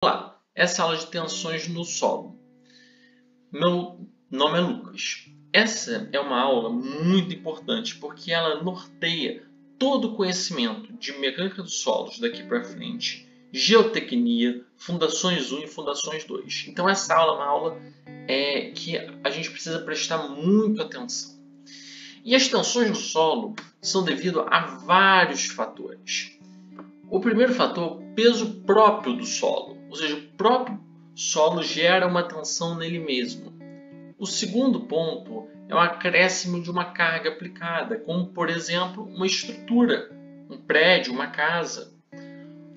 Olá, essa é a aula de tensões no solo. Meu nome é Lucas. Essa é uma aula muito importante porque ela norteia todo o conhecimento de mecânica dos solos daqui para frente, geotecnia, fundações 1 e fundações 2. Então essa aula é uma aula que a gente precisa prestar muita atenção. E as tensões no solo são devido a vários fatores. O primeiro fator é o peso próprio do solo, ou seja, o próprio solo gera uma tensão nele mesmo. O segundo ponto é o acréscimo de uma carga aplicada, como por exemplo uma estrutura, um prédio, uma casa.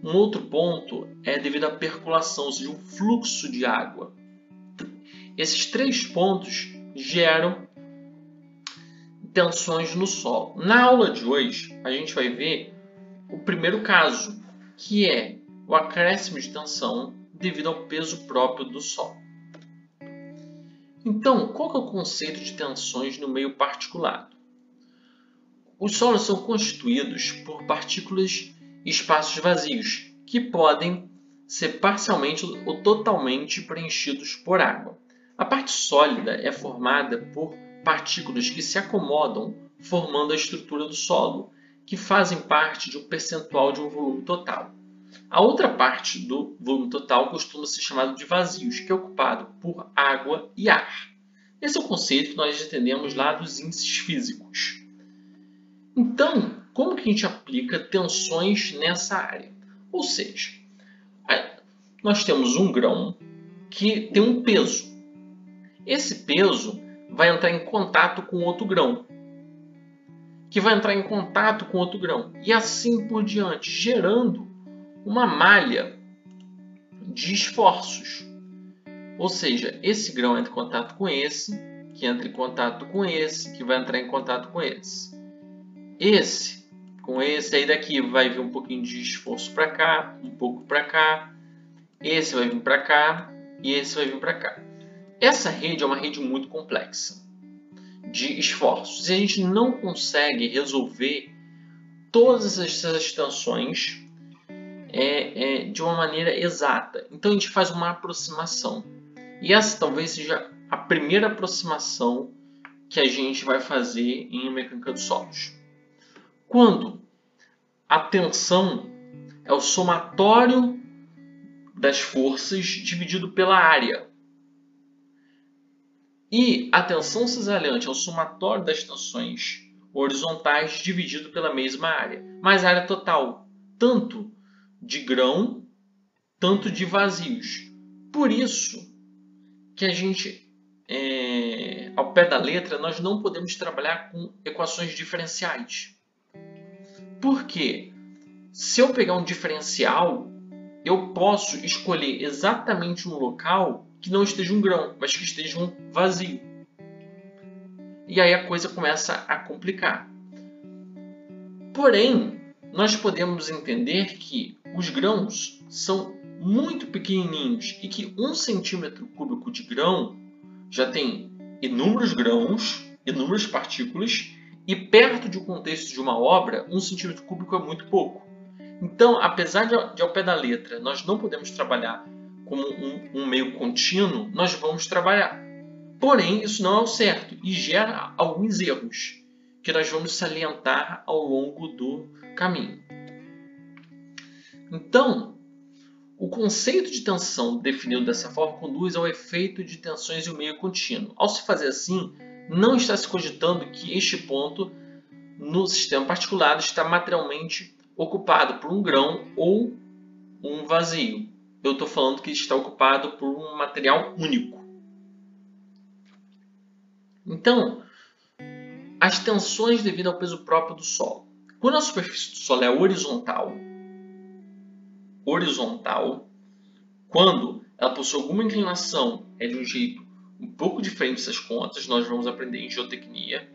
Um outro ponto é devido à percolação, ou seja, o fluxo de água. Esses três pontos geram tensões no solo. Na aula de hoje, a gente vai ver o primeiro caso, que é o acréscimo de tensão devido ao peso próprio do solo. Então, qual que é o conceito de tensões no meio particulado? Os solos são constituídos por partículas e espaços vazios, que podem ser parcialmente ou totalmente preenchidos por água. A parte sólida é formada por partículas que se acomodam, formando a estrutura do solo, que fazem parte de um percentual de um volume total. A outra parte do volume total costuma ser chamado de vazios, que é ocupado por água e ar. Esse é o conceito que nós entendemos lá dos índices físicos. Então, como que a gente aplica tensões nessa área? Ou seja, nós temos um grão que tem um peso. Esse peso vai entrar em contato com outro grão, que vai entrar em contato com outro grão, e assim por diante, gerando uma malha de esforços. Ou seja, esse grão entra em contato com esse, que entra em contato com esse, que vai entrar em contato com esse. Esse com esse, aí daqui vai vir um pouquinho de esforço para cá, um pouco para cá. Esse vai vir para cá e esse vai vir para cá. Essa rede é uma rede muito complexa de esforços. E a gente não consegue resolver todas essas tensões de uma maneira exata. Então a gente faz uma aproximação. E essa talvez seja a primeira aproximação que a gente vai fazer em mecânica dos solos. Quando a tensão é o somatório das forças dividido pela área. E a tensão cisalhante é o somatório das tensões horizontais dividido pela mesma área. Mas a área total, tanto de grão, tanto de vazios. Por isso que a gente, ao pé da letra, nós não podemos trabalhar com equações diferenciais. Por quê? Se eu pegar um diferencial, eu posso escolher exatamente um local que não esteja um grão, mas que esteja um vazio. E aí a coisa começa a complicar. Porém, nós podemos entender que os grãos são muito pequenininhos e que 1 centímetro cúbico de grão já tem inúmeros grãos, inúmeras partículas, e perto de um contexto de uma obra, 1 centímetro cúbico é muito pouco. Então, apesar de ao pé da letra nós não podemos trabalhar como um meio contínuo, nós vamos trabalhar. Porém, isso não é o certo e gera alguns erros que nós vamos salientar ao longo do caminho. Então, o conceito de tensão definido dessa forma conduz ao efeito de tensões em um meio contínuo. Ao se fazer assim, não está se cogitando que este ponto no sistema particulado está materialmente ocupado por um grão ou um vazio. Eu estou falando que está ocupado por um material único. Então, as tensões devido ao peso próprio do solo. Quando a superfície do solo é horizontal, quando ela possui alguma inclinação, é de um jeito um pouco diferente dessas contas, nós vamos aprender em geotecnia,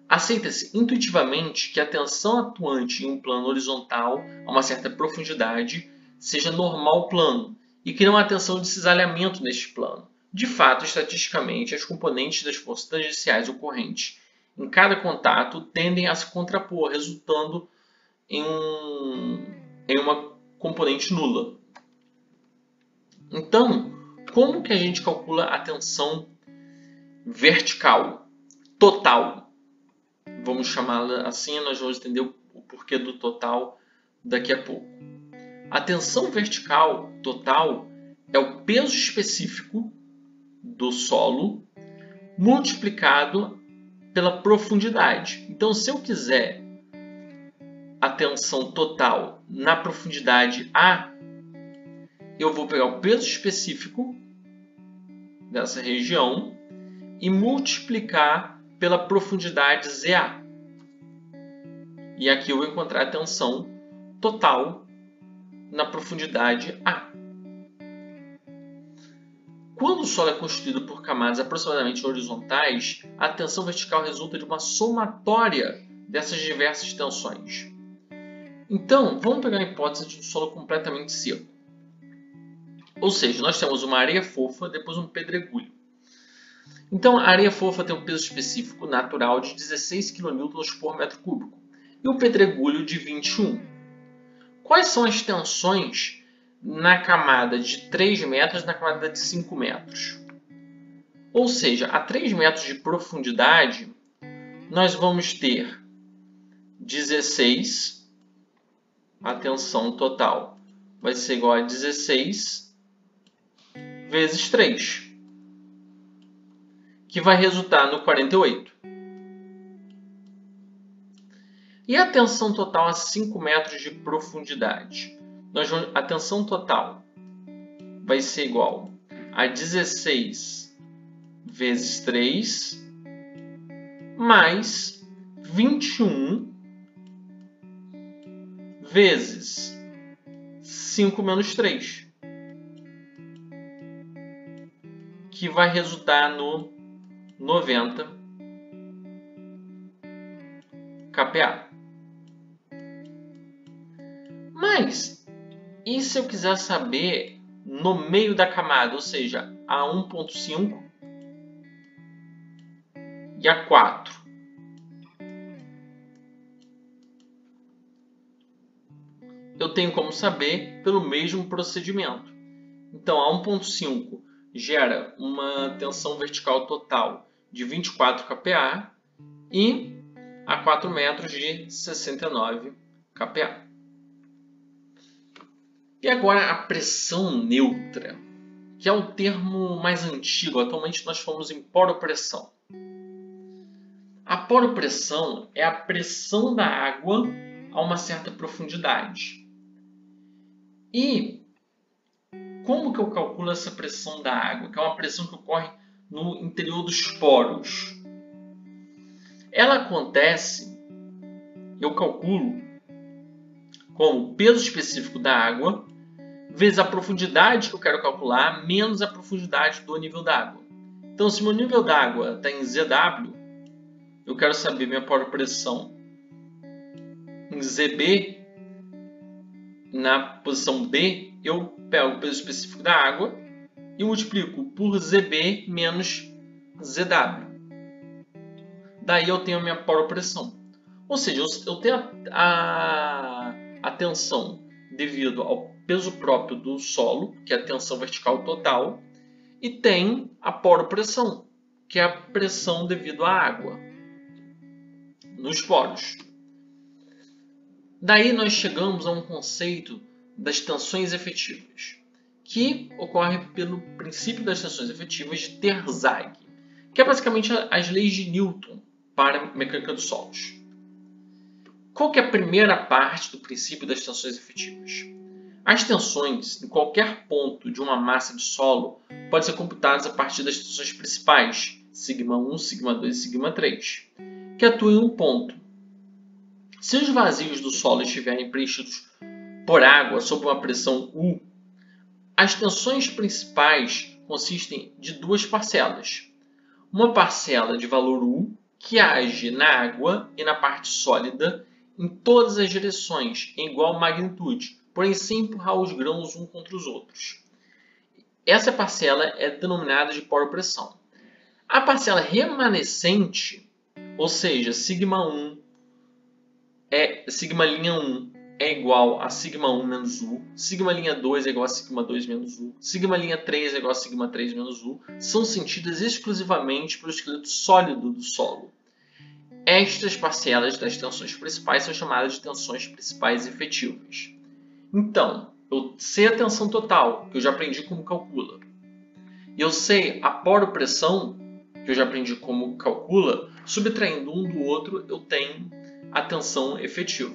aceita-se intuitivamente que a tensão atuante em um plano horizontal a uma certa profundidade seja normal plano e que não há tensão de cisalhamento neste plano. De fato, estatisticamente, as componentes das forças tangenciais ocorrentes em cada contato tendem a se contrapor, resultando em uma componente nula. Então, como que a gente calcula a tensão vertical total? Vamos chamá-la assim, nós vamos entender o porquê do total daqui a pouco. A tensão vertical total é o peso específico do solo multiplicado pela profundidade. Então, se eu quiser a tensão total na profundidade A, eu vou pegar o peso específico dessa região e multiplicar pela profundidade ZA. E aqui eu vou encontrar a tensão total na profundidade A. Quando o solo é constituído por camadas aproximadamente horizontais, a tensão vertical resulta de uma somatória dessas diversas tensões. Então, vamos pegar a hipótese de um solo completamente seco. Ou seja, nós temos uma areia fofa, depois um pedregulho. Então, a areia fofa tem um peso específico natural de 16 kN por metro cúbico e o pedregulho de 21. Quais são as tensões na camada de 3 metros e na camada de 5 metros? Ou seja, a 3 metros de profundidade, nós vamos ter 16, a tensão total vai ser igual a 16 vezes 3, que vai resultar no 48. E a tensão total a 5 metros de profundidade? A tensão total vai ser igual a 16 vezes 3 mais 21 vezes 5 menos 3, que vai resultar no 90 kPa. Mas, e se eu quiser saber no meio da camada, ou seja, a 1.5 e a 4? Eu tenho como saber pelo mesmo procedimento. Então, a 1.5 gera uma tensão vertical total de 24 kPa e a 4 metros de 69 kPa. E agora a pressão neutra, que é o termo mais antigo. Atualmente nós falamos em poropressão. A poropressão é a pressão da água a uma certa profundidade. E como que eu calculo essa pressão da água, que é uma pressão que ocorre no interior dos poros? Ela acontece, eu calculo como peso específico da água vezes a profundidade que eu quero calcular menos a profundidade do nível d'água. Então, se meu nível d'água está em ZW, eu quero saber minha poropressão em ZB. Na posição B, eu pego o peso específico da água e multiplico por ZB menos ZW. Daí eu tenho a minha poropressão. Ou seja, eu tenho a tensão devido ao peso próprio do solo, que é a tensão vertical total, e tem a poropressão, que é a pressão devido à água nos poros. Daí nós chegamos a um conceito das tensões efetivas, que ocorre pelo princípio das tensões efetivas de Terzagh, que é basicamente as leis de Newton para a mecânica dos solos. Qual que é a primeira parte do princípio das tensões efetivas? As tensões em qualquer ponto de uma massa de solo podem ser computadas a partir das tensões principais, σ1, σ2 e σ3, que atuam em um ponto. Se os vazios do solo estiverem preenchidos por água sob uma pressão U, as tensões principais consistem de duas parcelas. Uma parcela de valor U, que age na água e na parte sólida em todas as direções, em igual magnitude, porém sem empurrar os grãos uns contra os outros. Essa parcela é denominada de poropressão. A parcela remanescente, ou seja, σ1, σ'U é igual a σ1 menos U, σ'2 é igual a σ2 menos U, σ'3 é igual a σ3 menos U, são sentidas exclusivamente pelo esqueleto sólido do solo. Estas parcelas das tensões principais são chamadas de tensões principais efetivas. Então, eu sei a tensão total, que eu já aprendi como calcula. E eu sei a poropressão, que eu já aprendi como calcula. Subtraindo um do outro, eu tenho a tensão efetiva.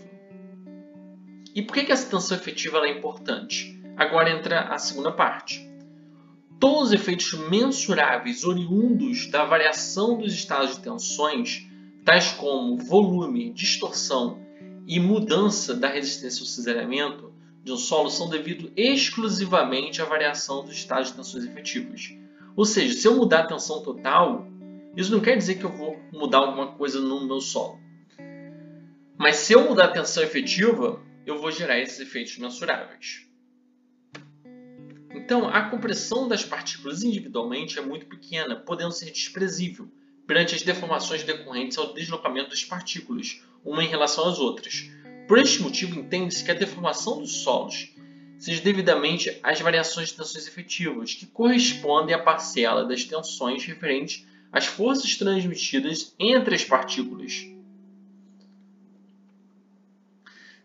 E por que essa tensão efetiva é importante? Agora entra a segunda parte. Todos os efeitos mensuráveis oriundos da variação dos estados de tensões, tais como volume, distorção e mudança da resistência ao cisalhamento de um solo, são devidos exclusivamente à variação dos estados de tensões efetivas. Ou seja, se eu mudar a tensão total, isso não quer dizer que eu vou mudar alguma coisa no meu solo. Mas se eu mudar a tensão efetiva, eu vou gerar esses efeitos mensuráveis. Então, a compressão das partículas individualmente é muito pequena, podendo ser desprezível perante as deformações decorrentes ao deslocamento das partículas, uma em relação às outras. Por este motivo, entende-se que a deformação dos solos seja devidamente às variações de tensões efetivas, que correspondem à parcela das tensões referentes às forças transmitidas entre as partículas.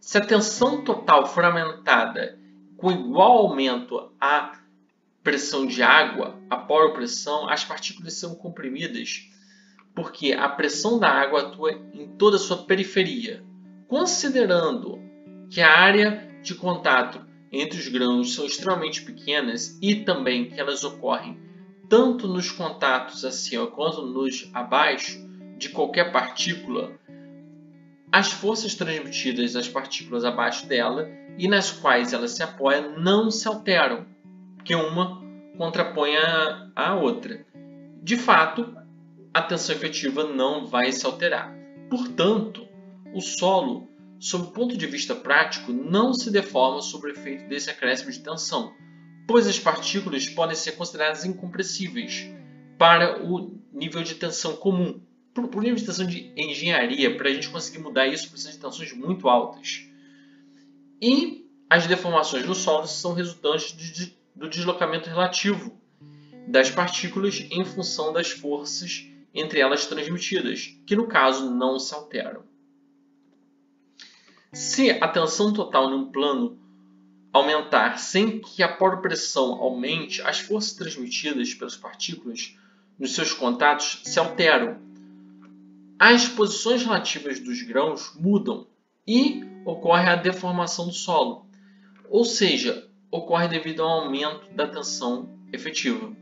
Se a tensão total for aumentada com igual aumento à pressão de água, a poropressão, as partículas são comprimidas porque a pressão da água atua em toda a sua periferia. Considerando que a área de contato entre os grãos são extremamente pequenas e também que elas ocorrem tanto nos contatos acima quanto nos abaixo de qualquer partícula, as forças transmitidas às partículas abaixo dela e nas quais ela se apoia não se alteram, porque uma contrapõe a outra. De fato, a tensão efetiva não vai se alterar. Portanto, o solo, sob o ponto de vista prático, não se deforma sob o efeito desse acréscimo de tensão, pois as partículas podem ser consideradas incompressíveis para o nível de tensão comum. Para o nível de tensão de engenharia, para a gente conseguir mudar isso, precisa de tensões muito altas. E as deformações do solo são resultantes do deslocamento relativo das partículas em função das forças entre elas transmitidas, que no caso não se alteram. Se a tensão total num plano aumentar sem que a poropressão aumente, as forças transmitidas pelas partículas nos seus contatos se alteram. As posições relativas dos grãos mudam e ocorre a deformação do solo, ou seja, ocorre devido ao aumento da tensão efetiva.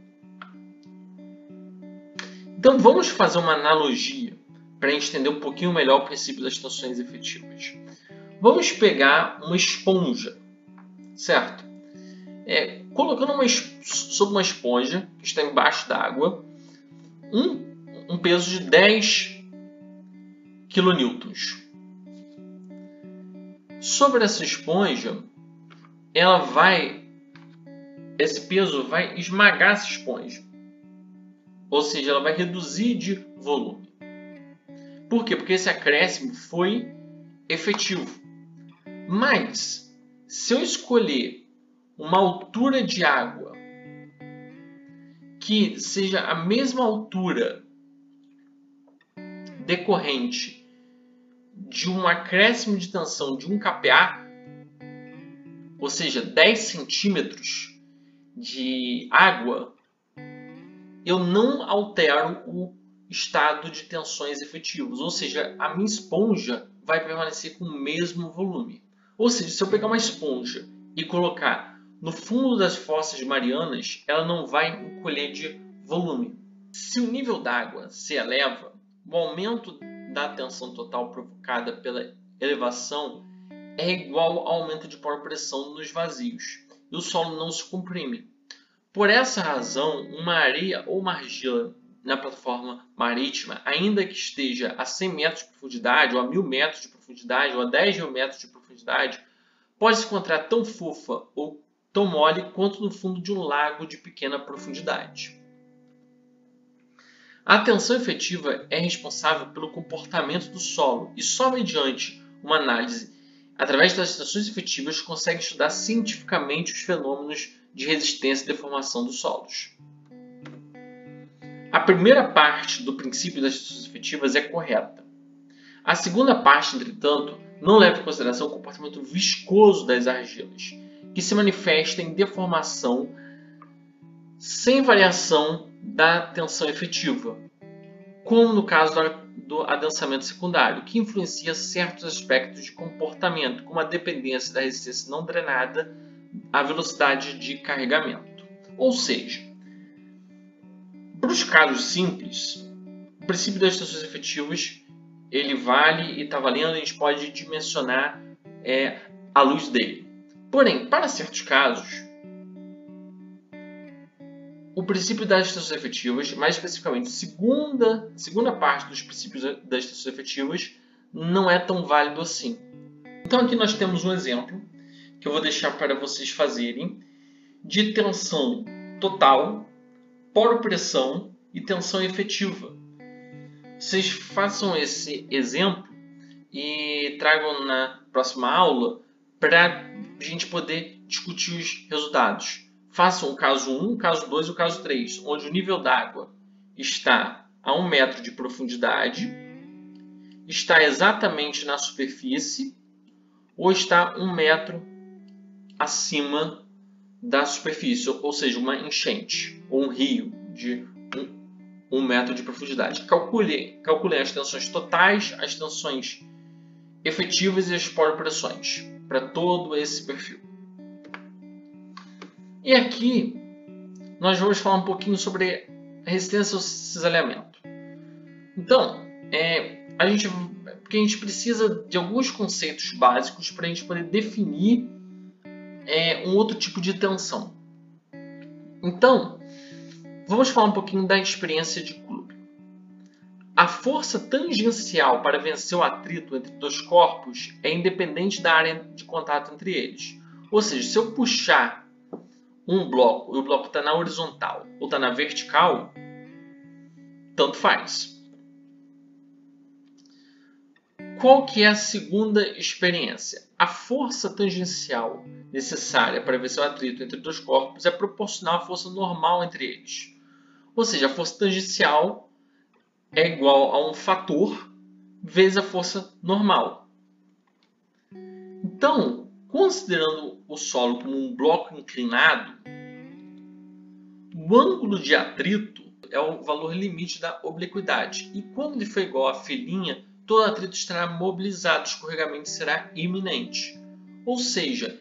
Então vamos fazer uma analogia para entender um pouquinho melhor o princípio das tensões efetivas. Vamos pegar uma esponja, certo? Colocando sobre uma esponja que está embaixo d'água, um peso de 10 kN. Sobre essa esponja, esse peso vai esmagar essa esponja. Ou seja, ela vai reduzir de volume. Por quê? Porque esse acréscimo foi efetivo. Mas, se eu escolher uma altura de água que seja a mesma altura decorrente de um acréscimo de tensão de 1 kPa, ou seja, 10 centímetros de água, eu não altero o estado de tensões efetivos, ou seja, a minha esponja vai permanecer com o mesmo volume. Ou seja, se eu pegar uma esponja e colocar no fundo das fossas marianas, ela não vai encolher de volume. Se o nível d'água se eleva, o aumento da tensão total provocada pela elevação é igual ao aumento de poropressão nos vazios, e o solo não se comprime. Por essa razão, uma areia ou uma argila na plataforma marítima, ainda que esteja a 100 metros de profundidade, ou a 1000 metros de profundidade, ou a 10.000 metros de profundidade, pode se encontrar tão fofa ou tão mole quanto no fundo de um lago de pequena profundidade. A tensão efetiva é responsável pelo comportamento do solo e só mediante uma análise através das tensões efetivas, consegue estudar cientificamente os fenômenos de resistência e deformação dos solos. A primeira parte do princípio das tensões efetivas é correta. A segunda parte, entretanto, não leva em consideração o comportamento viscoso das argilas, que se manifesta em deformação sem variação da tensão efetiva, como no caso do adensamento secundário, que influencia certos aspectos de comportamento, como a dependência da resistência não drenada à velocidade de carregamento. Ou seja, para os casos simples, o princípio das tensões efetivas ele vale e está valendo, a gente pode dimensionar a luz dele. Porém, para certos casos, o princípio das tensões efetivas, mais especificamente a segunda parte dos princípios das tensões efetivas, não é tão válido assim. Então aqui nós temos um exemplo que eu vou deixar para vocês fazerem de tensão total, poropressão e tensão efetiva. Vocês façam esse exemplo e tragam na próxima aula para a gente poder discutir os resultados. Façam o caso 1, o caso 2 e o caso 3, onde o nível d'água está a 1 metro de profundidade, está exatamente na superfície ou está 1 metro acima da superfície, ou seja, uma enchente ou um rio de 1 metro de profundidade. Calculem as tensões totais, as tensões efetivas e as poropressões para todo esse perfil. E aqui nós vamos falar um pouquinho sobre a resistência ao cisalhamento. Então, porque a gente precisa de alguns conceitos básicos para a gente poder definir um outro tipo de tensão. Então, vamos falar um pouquinho da experiência de Coulomb. A força tangencial para vencer o atrito entre dois corpos é independente da área de contato entre eles. Ou seja, se eu puxar um bloco e o bloco está na horizontal ou está na vertical, tanto faz. Qual que é a segunda experiência? A força tangencial necessária para vencer o atrito entre dois corpos é proporcional à força normal entre eles. Ou seja, a força tangencial é igual a um fator vezes a força normal. Então, considerando o solo como um bloco inclinado, o ângulo de atrito é o valor limite da obliquidade. E quando ele for igual a φ', todo atrito estará mobilizado, o escorregamento será iminente. Ou seja,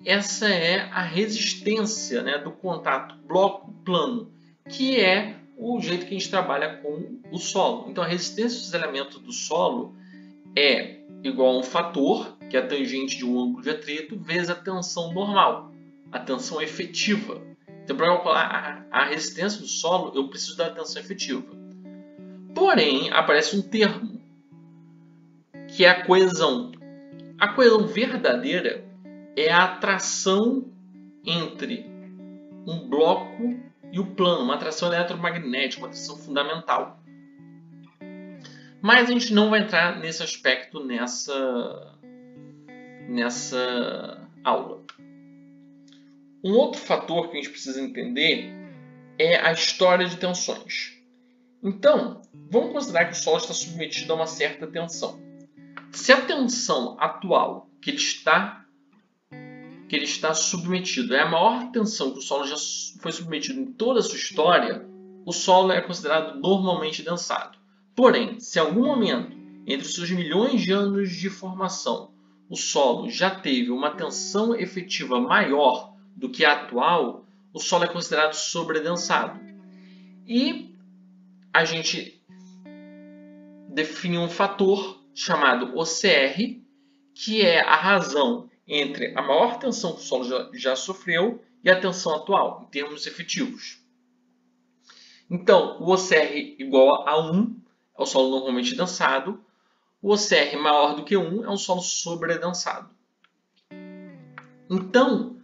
essa é a resistência, do contato bloco-plano, que é o jeito que a gente trabalha com o solo. Então, a resistência ao cisalhamento do solo é igual a um fator, que é a tangente de um ângulo de atrito, vezes a tensão normal, a tensão efetiva. Então, para calcular a resistência do solo, eu preciso da tensão efetiva. Porém, aparece um termo, que é a coesão. A coesão verdadeira é a atração entre um bloco e o plano, uma atração eletromagnética, uma atração fundamental. Mas a gente não vai entrar nesse aspecto nessa aula. Um outro fator que a gente precisa entender é a história de tensões. Então, vamos considerar que o solo está submetido a uma certa tensão. Se a tensão atual que ele está submetido é a maior tensão que o solo já foi submetido em toda a sua história, o solo é considerado normalmente densado. Porém, se em algum momento, entre os seus milhões de anos de formação, o solo já teve uma tensão efetiva maior do que a atual, o solo é considerado sobredensado. E a gente define um fator chamado OCR, que é a razão entre a maior tensão que o solo já sofreu e a tensão atual, em termos efetivos. Então, o OCR igual a 1 é o solo normalmente densado, o OCR maior do que 1 é um solo sobredensado. Então,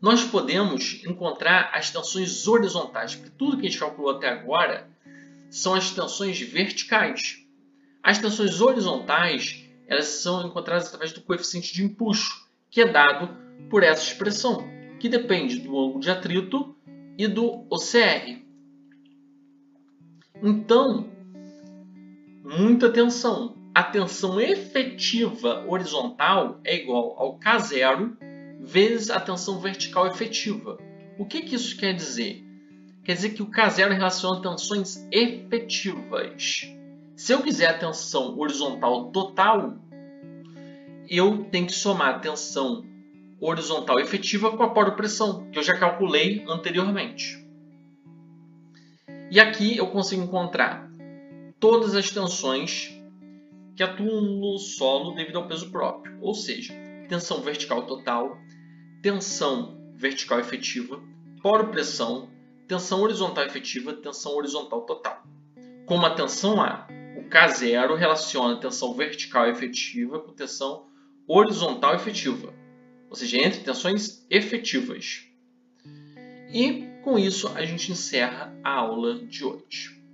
nós podemos encontrar as tensões horizontais, porque tudo que a gente calculou até agora são as tensões verticais. As tensões horizontais elas são encontradas através do coeficiente de empuxo, que é dado por essa expressão, que depende do ângulo de atrito e do OCR. Então, muita atenção. A tensão efetiva horizontal é igual ao K0 vezes a tensão vertical efetiva. O que isso quer dizer? Quer dizer que o K0 relaciona tensões efetivas. Se eu quiser a tensão horizontal total, eu tenho que somar a tensão horizontal efetiva com a poropressão, que eu já calculei anteriormente. E aqui eu consigo encontrar todas as tensões que atuam no solo devido ao peso próprio, ou seja, tensão vertical total, tensão vertical efetiva, poropressão, tensão horizontal efetiva, tensão horizontal total. Como a tensão A, o K0 relaciona tensão vertical efetiva com tensão horizontal efetiva, ou seja, entre tensões efetivas. E com isso a gente encerra a aula de hoje.